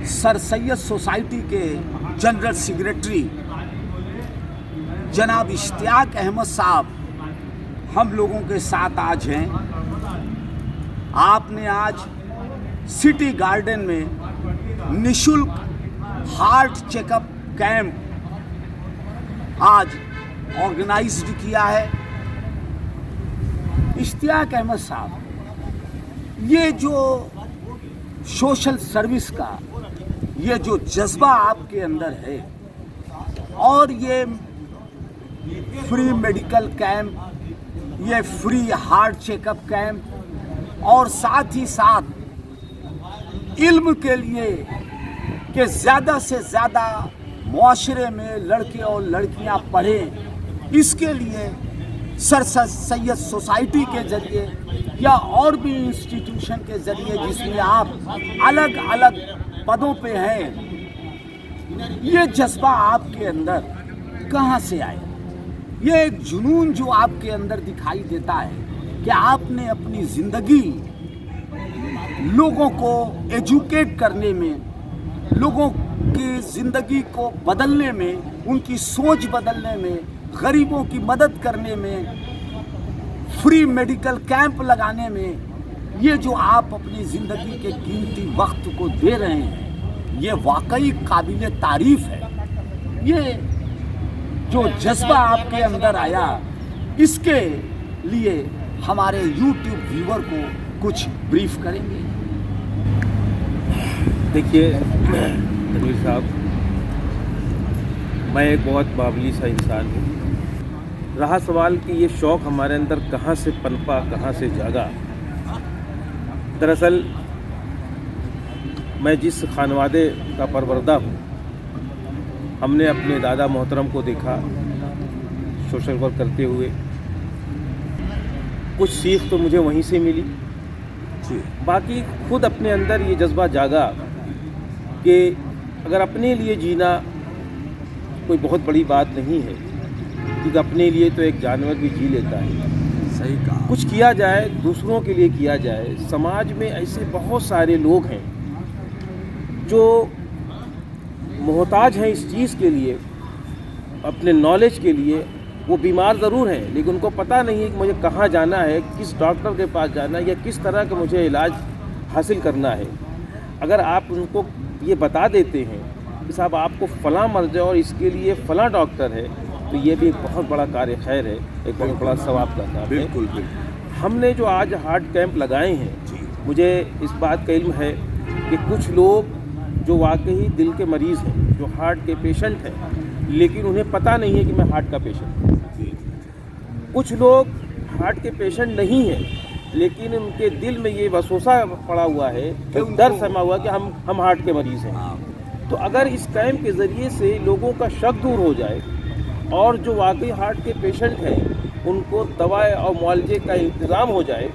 Sir Syed society के general secretary जनाब इश्तियाक अहमद साहब हम लोगों के साथ आज हैं। आपने आज सिटी गार्डन में निशुल्क हार्ट चेकअप कैंप आज ऑर्गेनाइज्ड किया है। इश्तियाक अहमद साहब, ये जो सोशल सर्विस का ये जो जज्बा आपके अंदर है और ये फ्री मेडिकल कैंप, ये फ्री हार्ट चेकअप कैंप और साथ ही साथ इल्म के लिए कि ज़्यादा से ज़्यादा मुआशरे में लड़के और लड़कियां पढ़ें, इसके लिए सर सैयद सोसाइटी के ज़रिए या और भी इंस्टीट्यूशन के ज़रिए जिसमें आप अलग अलग पदों पे हैं, ये जज्बा आपके अंदर कहाँ से आया? ये एक जुनून जो आपके अंदर दिखाई देता है कि आपने अपनी ज़िंदगी लोगों को एजुकेट करने में, लोगों की ज़िंदगी को बदलने में, उनकी सोच बदलने में, गरीबों की मदद करने में, फ्री मेडिकल कैंप लगाने में, ये जो आप अपनी ज़िंदगी के कीमती वक्त को दे रहे हैं, ये वाकई काबिल तारीफ़ है। ये जो जज्बा आपके अंदर आया, इसके लिए हमारे YouTube व्यूअर को कुछ ब्रीफ करेंगे। देखिए तनवीर साहब, मैं एक बहुत मामूली सा इंसान हूँ। रहा सवाल कि ये शौक़ हमारे अंदर कहाँ से पनपा, कहाँ से जागा। दरअसल मैं जिस खानवादे का परवरदा हूँ, हमने अपने दादा मोहतरम को देखा सोशल वर्क करते हुए। कुछ सीख तो मुझे वहीं से मिली, बाकी खुद अपने अंदर ये जज्बा जागा कि अगर अपने लिए जीना कोई बहुत बड़ी बात नहीं है, क्योंकि अपने लिए तो एक जानवर भी जी लेता है। सही कहा। कुछ किया जाए, दूसरों के लिए किया जाए। समाज में ऐसे बहुत सारे लोग हैं जो मोहताज हैं इस चीज़ के लिए, अपने नॉलेज के लिए। वो बीमार ज़रूर हैं, लेकिन उनको पता नहीं है कि मुझे कहाँ जाना है, किस डॉक्टर के पास जाना है या किस तरह का मुझे इलाज हासिल करना है। अगर आप उनको ये बता देते हैं कि साहब आपको फ़लाँ मर्ज़ है और इसके लिए फ़लाँ डॉक्टर है, तो ये भी एक बहुत बड़ा कार्य खैर है, एक बहुत बड़ा सवाब का काम है। बिल्कुल। हमने जो आज हार्ट कैंप लगाए हैं, मुझे इस बात का इल्म है कि कुछ लोग जो वाकई दिल के मरीज़ हैं, जो हार्ट के पेशेंट हैं, लेकिन उन्हें पता नहीं है कि मैं हार्ट का पेशेंट हूँ। कुछ लोग हार्ट के पेशेंट नहीं हैं, लेकिन उनके दिल में ये वसवसा पड़ा हुआ है, डर समा हुआ कि हम हार्ट के मरीज़ हैं। तो अगर इस कैंप के ज़रिए से लोगों का शक दूर हो जाए और जो वाकई हार्ट के पेशेंट हैं उनको दवाएं और मुआवजे का इंतज़ाम हो जाए,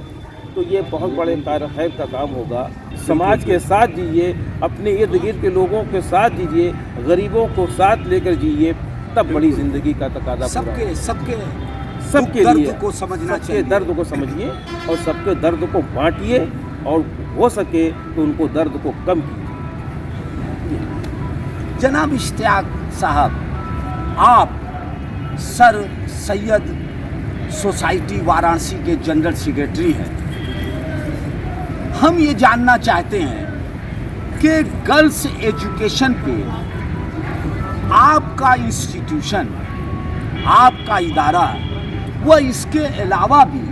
तो ये बहुत बड़े कार्य खैर का काम होगा। समाज के साथ जिए, अपने इर्द गिर्द के लोगों के साथ जिए, गरीबों को साथ लेकर जिए, तब बड़ी ज़िंदगी का तकादा सबके दर्द लिए को समझना सबके चाहिए। दर्द को समझिए और सबके दर्द को बांटिए और हो सके तो उनको दर्द को कम कीजिए। जनाब इश्तियाक साहब, आप सर सैयद सोसाइटी वाराणसी के जनरल सेक्रेटरी हैं। हम ये जानना चाहते हैं कि गर्ल्स एजुकेशन पे आपका इंस्टीट्यूशन, आपका इदारा व इसके अलावा भी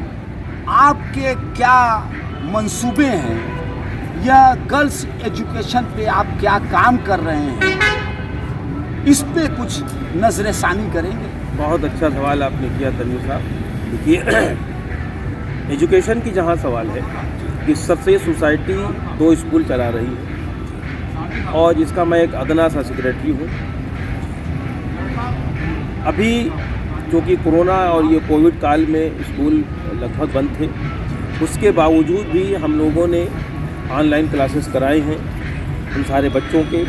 आपके क्या मंसूबे हैं या गर्ल्स एजुकेशन पे आप क्या काम कर रहे हैं, इस पे कुछ नज़रसानी करेंगे? बहुत अच्छा सवाल आपने किया तनवीर साहब। देखिए एजुकेशन की जहाँ सवाल है कि सर सैयद सोसाइटी 2 स्कूल चला रही है और जिसका मैं एक अदना सा सेक्रेटरी हूँ। अभी क्योंकि कोरोना और ये कोविड काल में स्कूल लगभग बंद थे, उसके बावजूद भी हम लोगों ने ऑनलाइन क्लासेस कराए हैं उन सारे बच्चों के।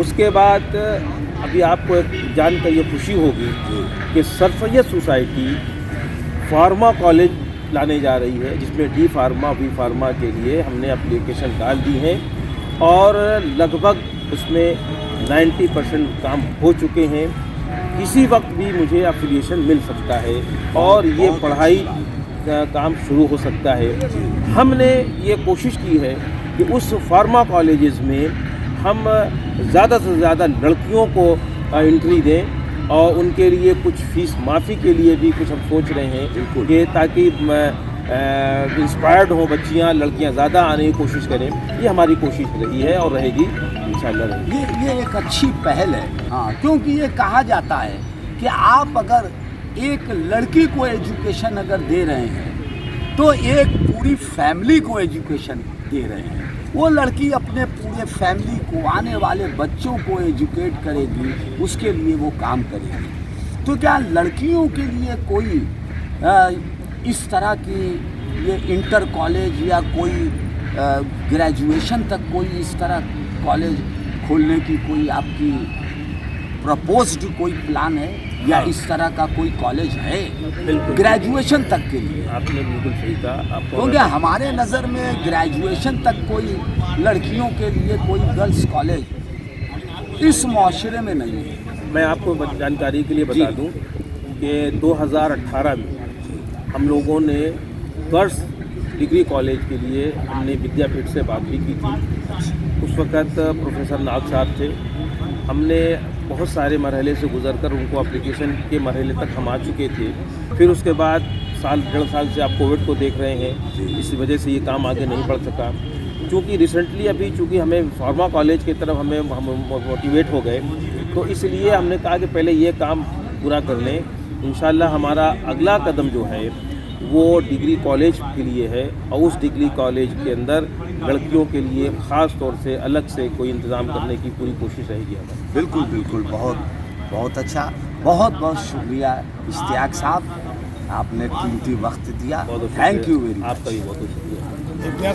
उसके बाद अभी आपको एक जानकर ये खुशी होगी कि sir Syed society pharma college लाने जा रही है, जिसमें D फार्मा B फार्मा के लिए हमने एप्लीकेशन डाल दी है और लगभग उसमें 90% काम हो चुके हैं। किसी वक्त भी मुझे एफिलिएशन मिल सकता है और ये पढ़ाई का काम शुरू हो सकता है। हमने ये कोशिश की है कि उस फार्मा कॉलेजेस में हम ज़्यादा से ज़्यादा लड़कियों को एंट्री दें और उनके लिए कुछ फीस माफ़ी के लिए भी कुछ हम सोच रहे हैं कि ताकि इंस्पायर्ड हों बच्चियां, लड़कियां ज़्यादा आने की कोशिश करें। ये हमारी कोशिश रही है और रहेगी, इंशाल्लाह रहेगी। ये एक अच्छी पहल है। हाँ, क्योंकि ये कहा जाता है कि आप अगर एक लड़की को एजुकेशन अगर दे रहे हैं तो एक पूरी फैमिली को एजुकेशन दे रहे हैं। वो लड़की अपने पूरे फैमिली को, आने वाले बच्चों को एजुकेट करेगी, उसके लिए वो काम करेगी। तो क्या लड़कियों के लिए कोई इस तरह की ये इंटर कॉलेज या कोई ग्रेजुएशन तक कोई इस तरह कॉलेज खोलने की कोई आपकी प्रपोज्ड कोई प्लान है या हाँ। इस तरह का कोई कॉलेज है बिल्कुल ग्रेजुएशन तक के लिए? आपने बिल्कुल सही कहा। आपको क्योंकि हमारे नज़र में ग्रेजुएशन तक कोई लड़कियों के लिए कोई गर्ल्स कॉलेज इस माशरे में नहीं है। मैं आपको जानकारी के लिए बता दूं कि 2018 में हम लोगों ने गर्ल्स डिग्री कॉलेज के लिए हमने विद्यापीठ से बात भी की थी। उस वक़्त प्रोफेसर नाग साहब थे। हमने बहुत सारे मरहले से गुजरकर उनको एप्लीकेशन के मरहले तक हम आ चुके थे। फिर उसके बाद साल 1.5 साल से आप कोविड को देख रहे हैं, इसी वजह से ये काम आगे नहीं बढ़ सका। चूँकि रिसेंटली अभी चूँकि हमें फार्मा कॉलेज की तरफ हम मोटिवेट हो गए, तो इसलिए हमने कहा कि पहले ये काम पूरा कर लें। इंशाल्लाह हमारा अगला कदम जो है वो डिग्री कॉलेज के लिए है और उस डिग्री कॉलेज के अंदर लड़कियों के लिए ख़ास तौर से अलग से कोई इंतज़ाम करने की पूरी कोशिश रहेगी हमारी। बिल्कुल बिल्कुल, बहुत बहुत अच्छा, बहुत बहुत शुक्रिया इश्तियाक साहब, आपने कीमती वक्त दिया। बहुत थैंक यू वेरी मच। आपका भी बहुत बहुत शुक्रिया।